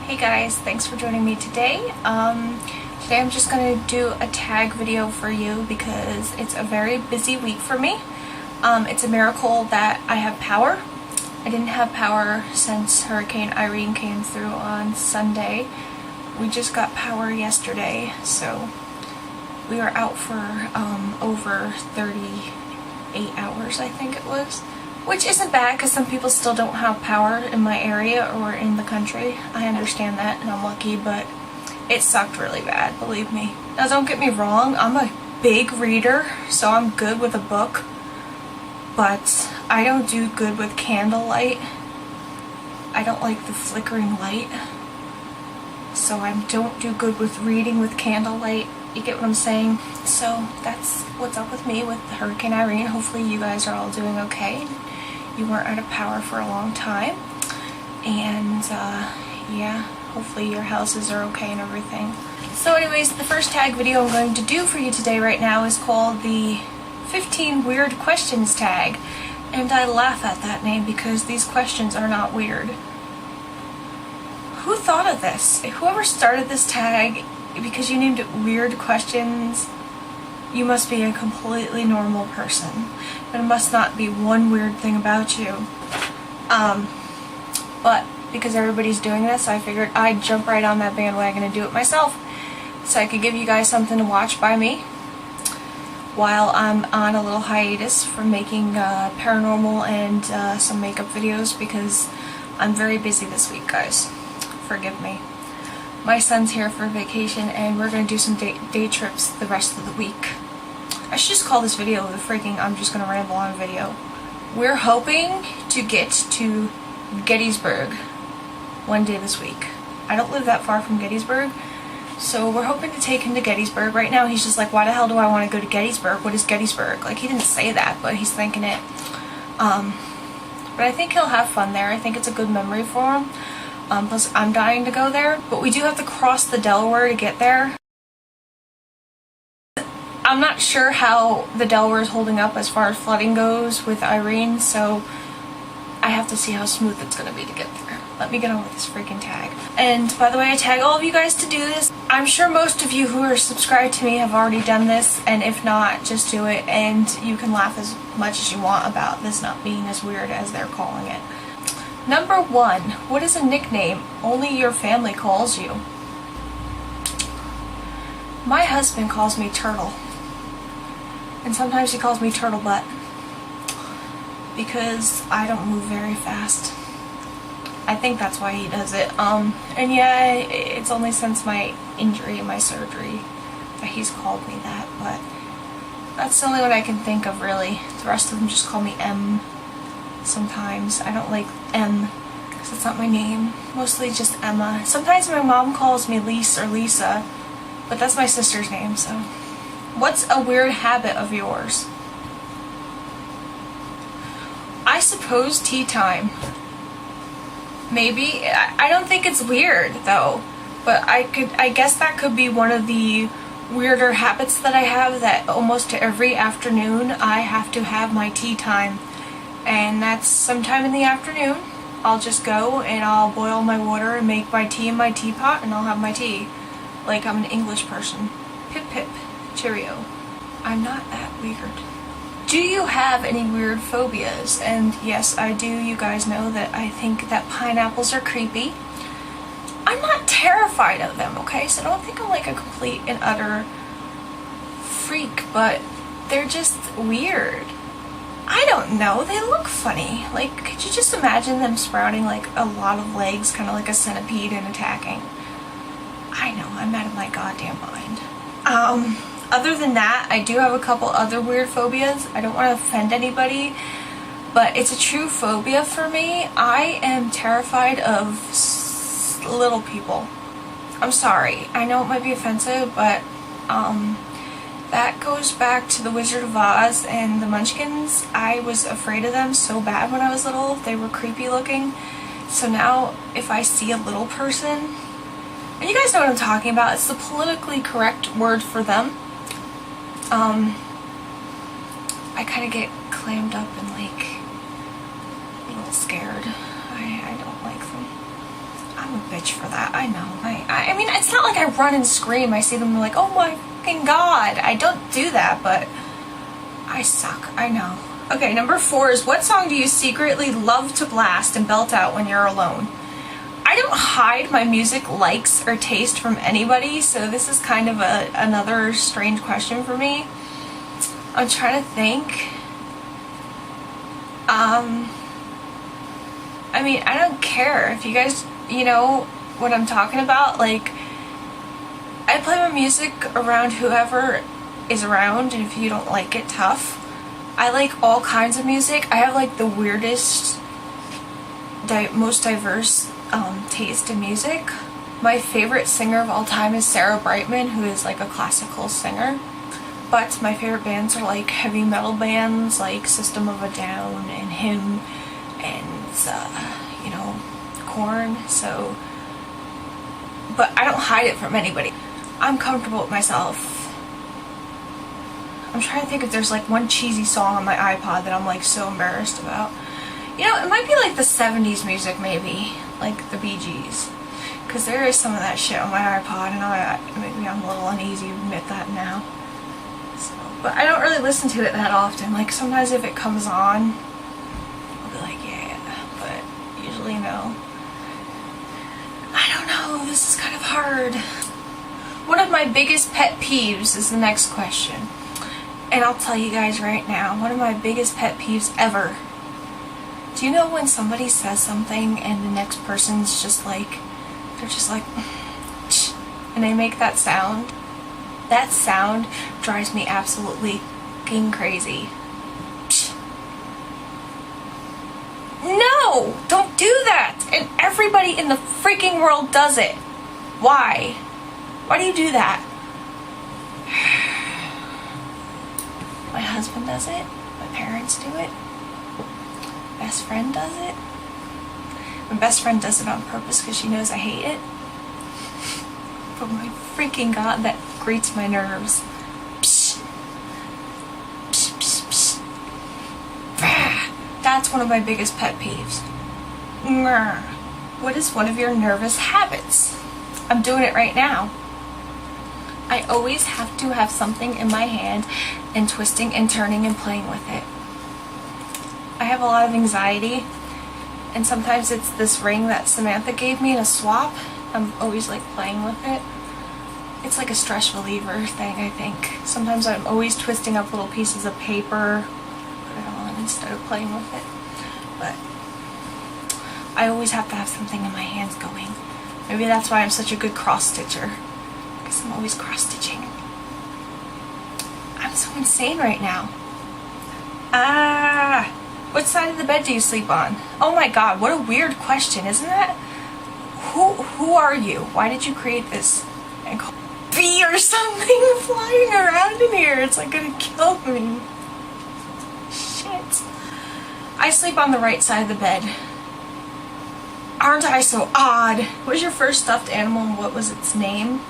Hey guys, thanks for joining me today. Today I'm just going to do a tag video for you because it's a very busy week for me. It's a miracle that I have power. I didn't have power since Hurricane Irene came through on Sunday. We just got power yesterday, so we were out for over 38 hours, I think it was. Which isn't bad because some people still don't have power in my area or in the country. I understand that and I'm lucky, but it sucked really bad, believe me. Now don't get me wrong, I'm a big reader, so I'm good with a book, but I don't do good with candlelight. I don't like the flickering light, so I don't do good with reading with candlelight. You get what I'm saying? So that's what's up with me with Hurricane Irene. Hopefully you guys are all doing okay. You weren't out of power for a long time, and yeah, hopefully your houses are okay and everything. So anyways, the first tag video I'm going to do for you today right now is called the 15 Weird Questions tag, and I laugh at that name because these questions are not weird. Who thought of this? Whoever started this tag, because you named it Weird Questions, you must be a completely normal person. There must not be one weird thing about you. But because everybody's doing this, I figured I'd jump right on that bandwagon and do it myself, so I could give you guys something to watch by me while I'm on a little hiatus from making paranormal and some makeup videos, because I'm very busy this week, guys. Forgive me. My son's here for vacation and we're going to do some day trips the rest of the week. I should just call this video the freaking I'm just going to ramble on video. We're hoping to get to Gettysburg one day this week. I don't live that far from Gettysburg, so we're hoping to take him to Gettysburg. Right now he's just like, why the hell do I want to go to Gettysburg? What is Gettysburg? Like, he didn't say that, but he's thinking it. But I think he'll have fun there. I think it's a good memory for him. Plus I'm dying to go there, but we do have to cross the Delaware to get there. I'm not sure how the Delaware is holding up as far as flooding goes with Irene, so I have to see how smooth it's going to be to get there. Let me get on with this freaking tag. And by the way, I tag all of you guys to do this. I'm sure most of you who are subscribed to me have already done this, and if not, just do it, and you can laugh as much as you want about this not being as weird as they're calling it. Number 1, what is a nickname only your family calls you? My husband calls me Turtle. And sometimes he calls me Turtle Butt, because I don't move very fast. I think that's why he does it. And yeah, it's only since my injury and my surgery that he's called me that, but that's the only one I can think of, really. The rest of them just call me M sometimes. I don't like M because it's not my name. Mostly just Emma. Sometimes my mom calls me Lise or Lisa, but that's my sister's name, so. What's a weird habit of yours? I suppose tea time. Maybe. I don't think it's weird though, but I guess that could be one of the weirder habits that I have, that almost every afternoon I have to have my tea time. And that's sometime in the afternoon. I'll just go and I'll boil my water and make my tea in my teapot, and I'll have my tea. Like I'm an English person. Pip pip. Cheerio. I'm not that weird. Do you have any weird phobias? And yes, I do. You guys know that I think that pineapples are creepy. I'm not terrified of them, okay? So don't think I'm like a complete and utter freak, but they're just weird. I don't know, they look funny. Like, could you just imagine them sprouting like a lot of legs, kind of like a centipede, and attacking? I know, I'm out of my goddamn mind. Other than that, I do have a couple other weird phobias. I don't want to offend anybody, but it's a true phobia for me. I am terrified of little people. I'm sorry, I know it might be offensive, but that goes back to the Wizard of Oz and the Munchkins. I was afraid of them so bad when I was little. They were creepy looking. So now if I see a little person, and you guys know what I'm talking about, it's the politically correct word for them. I kind of get clammed up and like a little scared. I don't like them. I'm a bitch for that. I know. I mean, it's not like I run and scream. I see them like, oh my fucking god. I don't do that, but I suck. I know. Okay, number 4 is, what song do you secretly love to blast and belt out when you're alone? I don't hide my music likes or taste from anybody, so this is kind of another strange question for me. I'm trying to think. I mean, I don't care if you guys, you know what I'm talking about. Like, I play my music around whoever is around, and if you don't like it, tough. I like all kinds of music. I have like the weirdest, most diverse taste in music. My favorite singer of all time is Sarah Brightman, who is like a classical singer. But my favorite bands are like heavy metal bands like System of a Down and Him and you know, Korn. So, but I don't hide it from anybody. I'm comfortable with myself. I'm trying to think if there's like one cheesy song on my iPod that I'm like so embarrassed about. You know, it might be like the 70s music, maybe like the Bee Gees, because there is some of that shit on my iPod, and maybe I'm a little uneasy to admit that now. So, but I don't really listen to it that often. Like sometimes if it comes on, I'll be like, yeah, but usually no. I don't know, this is kind of hard. One of my biggest pet peeves is the next question. And I'll tell you guys right now, one of my biggest pet peeves ever. Do you know when somebody says something and the next person's just like, they're just like, and they make that sound? That sound drives me absolutely fucking crazy. No! Don't do that! And everybody in the freaking world does it. Why? Why do you do that? My husband does it. My parents do it. Best friend does it. My best friend does it on purpose because she knows I hate it. But my freaking god, that grates my nerves. Psh. Psh, psh, psh. Bah. That's one of my biggest pet peeves. What is one of your nervous habits? I'm doing it right now. I always have to have something in my hand and twisting and turning and playing with it. I have a lot of anxiety, and sometimes it's this ring that Samantha gave me in a swap. I'm always like playing with it. It's like a stress reliever thing, I think. Sometimes I'm always twisting up little pieces of paper, put it on instead of playing with it. But I always have to have something in my hands going. Maybe that's why I'm such a good cross-stitcher, because I'm always cross-stitching. I'm so insane right now. What side of the bed do you sleep on? Oh my god, what a weird question, isn't it? Who are you? Why did you create this? Bee or something flying around in here. It's like gonna kill me. Shit. I sleep on the right side of the bed. Aren't I so odd? What was your first stuffed animal and what was its name?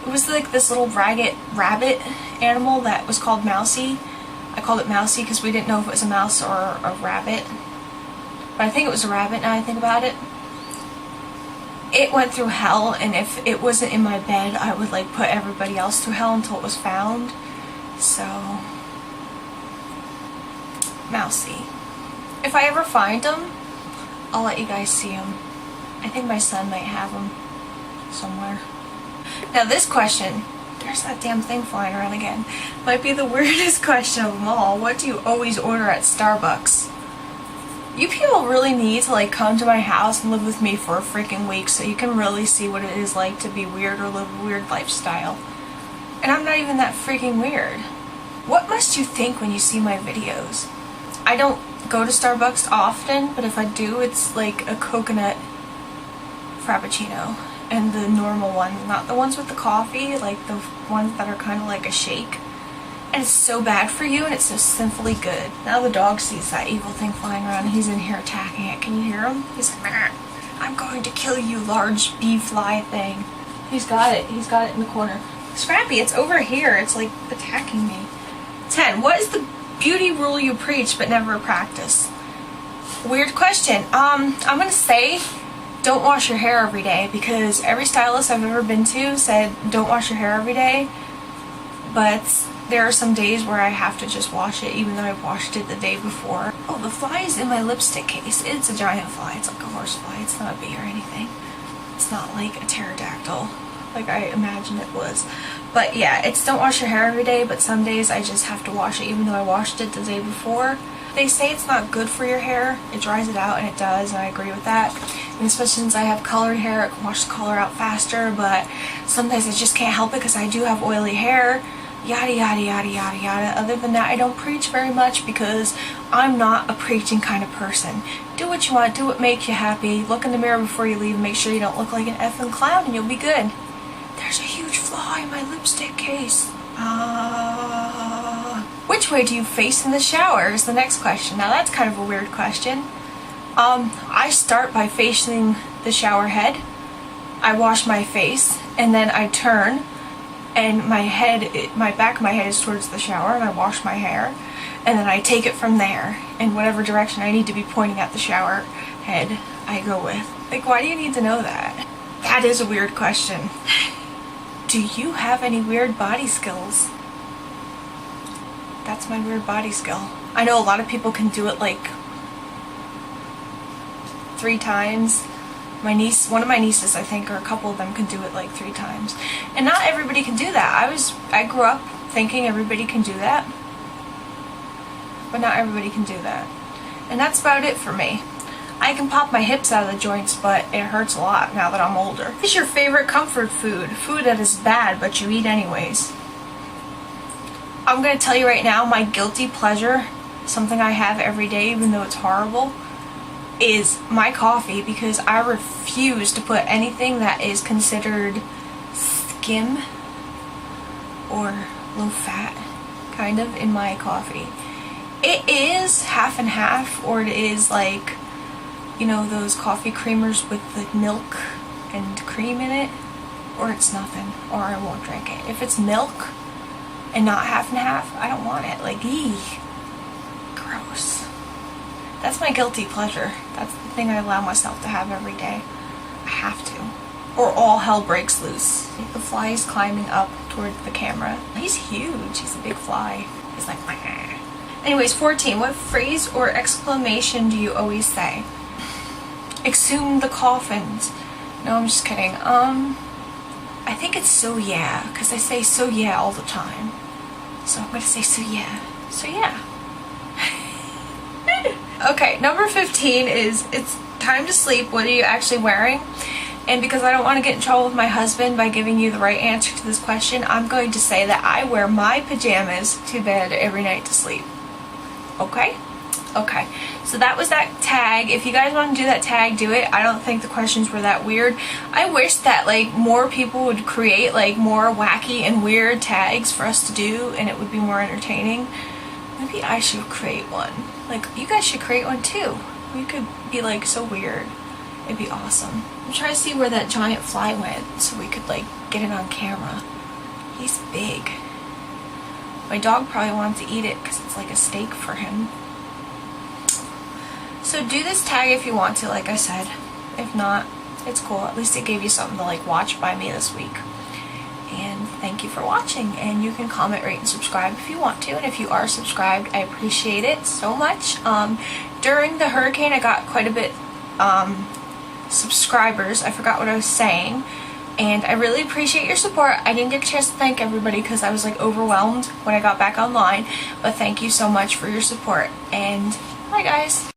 It was like this little ragged rabbit animal that was called Mousy. I called it Mousy because we didn't know if it was a mouse or a rabbit. But I think it was a rabbit now I think about it. It went through hell, and if it wasn't in my bed, I would like put everybody else through hell until it was found. So, Mousy. If I ever find them, I'll let you guys see them. I think my son might have them somewhere. Now this question, there's that damn thing flying around again, might be the weirdest question of them all. What do you always order at Starbucks? You people really need to like come to my house and live with me for a freaking week so you can really see what it is like to be weird or live a weird lifestyle. And I'm not even that freaking weird. What must you think when you see my videos? I don't go to Starbucks often, but if I do, it's like a coconut frappuccino. And the normal ones, not the ones with the coffee, like the ones that are kind of like a shake. And it's so bad for you, and it's so sinfully good. Now the dog sees that evil thing flying around, and he's in here attacking it. Can you hear him? He's like, "Meh, I'm going to kill you, large bee fly thing." He's got it. He's got it in the corner. Scrappy, it's over here. It's like attacking me. 10. What is the beauty rule you preach but never practice? Weird question. I'm going to say don't wash your hair every day, because every stylist I've ever been to said don't wash your hair every day, but there are some days where I have to just wash it even though I've washed it the day before. Oh, the fly is in my lipstick case. It's a giant fly. It's like a horse fly. It's not a bee or anything. It's not like a pterodactyl like I imagined it was. But yeah, it's don't wash your hair every day, but some days I just have to wash it even though I washed it the day before. They say it's not good for your hair. It dries it out, and it does, and I agree with that. And especially since I have colored hair, it can wash the color out faster, but sometimes I just can't help it because I do have oily hair. Yada yada yada yada yada. Other than that, I don't preach very much because I'm not a preaching kind of person. Do what you want, do what makes you happy. Look in the mirror before you leave, make sure you don't look like an effing clown, and you'll be good. There's a huge flaw in my lipstick case. Which way do you face in the shower is the next question. Now that's kind of a weird question. I start by facing the shower head. I wash my face, and then I turn, and my back of my head is towards the shower, and I wash my hair, and then I take it from there in whatever direction I need to be pointing at the shower head I go with. Like, why do you need to know that? That is a weird question. Do you have any weird body skills? That's my weird body skill. I know a lot of people can do it like 3 times. One of my nieces, I think, or a couple of them can do it like 3 times. And not everybody can do that. I grew up thinking everybody can do that. But not everybody can do that. And that's about it for me. I can pop my hips out of the joints, but it hurts a lot now that I'm older. What is your favorite comfort food? Food that is bad, but you eat anyways. I'm going to tell you right now, my guilty pleasure, something I have every day even though it's horrible, is my coffee, because I refuse to put anything that is considered skim or low fat kind of in my coffee. It is half and half, or it is like, you know, those coffee creamers with the milk and cream in it, or it's nothing, or I won't drink it. If it's milk and not half and half, I don't want it. Like, eee, gross. That's my guilty pleasure. That's the thing I allow myself to have every day. I have to. Or all hell breaks loose. The fly is climbing up towards the camera. He's huge. He's a big fly. He's like, meh. Anyways, 14. What phrase or exclamation do you always say? Exhume the coffins. No, I'm just kidding. I think it's so yeah, because I say so yeah all the time. So I'm going to say so yeah. So yeah. Okay, number 15 is it's time to sleep. What are you actually wearing? And because I don't want to get in trouble with my husband by giving you the right answer to this question, I'm going to say that I wear my pajamas to bed every night to sleep. Okay? Okay. So that was that tag. If you guys want to do that tag, do it. I don't think the questions were that weird. I wish that like more people would create like more wacky and weird tags for us to do, and it would be more entertaining. Maybe I should create one. Like, you guys should create one too. We could be like so weird. It'd be awesome. I'm trying to see where that giant fly went so we could like get it on camera. He's big. My dog probably wanted to eat it because it's like a steak for him. So do this tag if you want to, like I said. If not, it's cool. At least it gave you something to like watch by me this week. And thank you for watching, and you can comment, rate, and subscribe if you want to, and if you are subscribed, I appreciate it so much. During the hurricane, I got quite a bit subscribers. I forgot what I was saying, and I really appreciate your support. I didn't get a chance to thank everybody because I was like overwhelmed when I got back online, but thank you so much for your support, and bye guys.